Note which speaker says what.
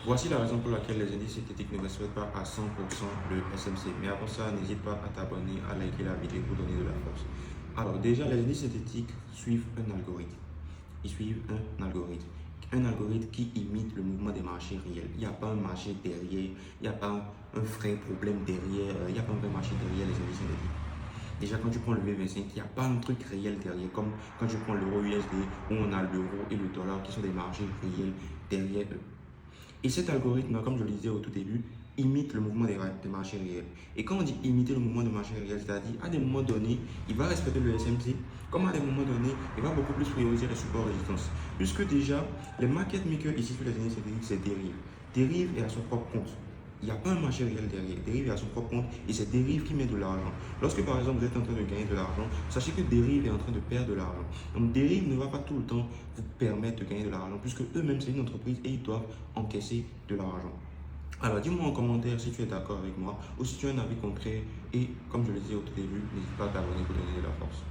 Speaker 1: Voici la raison pour laquelle les indices synthétiques ne respectent pas à 100% le SMC. Mais avant ça, n'hésite pas à t'abonner, à liker la vidéo pour donner de la force. Alors déjà, les indices synthétiques suivent un algorithme. Ils suivent un algorithme. Un algorithme qui imite le mouvement des marchés réels. Il n'y a pas un marché derrière, il n'y a pas un vrai problème derrière, il n'y a pas un vrai marché derrière les indices synthétiques. Déjà, quand tu prends le V25, il n'y a pas un truc réel derrière, comme quand tu prends l'euro USD, où on a l'euro et le dollar qui sont des marchés réels derrière eux. Et cet algorithme, comme je le disais au tout début, imite le mouvement des marchés réels. Et quand on dit imiter le mouvement des marchés réels, c'est-à-dire à des moments donnés, il va respecter le SMC, comme à des moments donnés, il va beaucoup plus prioriser les supports résistance. Puisque déjà, les market makers ici sur les indices synthétiques, c'est Derive. Derive est à son propre compte. Il n'y a pas un marché réel derrière. Derive est à son propre compte et c'est Derive qui met de l'argent. Lorsque par exemple vous êtes en train de gagner de l'argent, sachez que Derive est en train de perdre de l'argent. Donc Derive ne va pas tout le temps vous permettre de gagner de l'argent puisque eux-mêmes c'est une entreprise et ils doivent encaisser de l'argent. Alors dis-moi en commentaire si tu es d'accord avec moi ou si tu as un avis concret et comme je le disais au tout début, n'hésite pas à t'abonner pour donner de la force.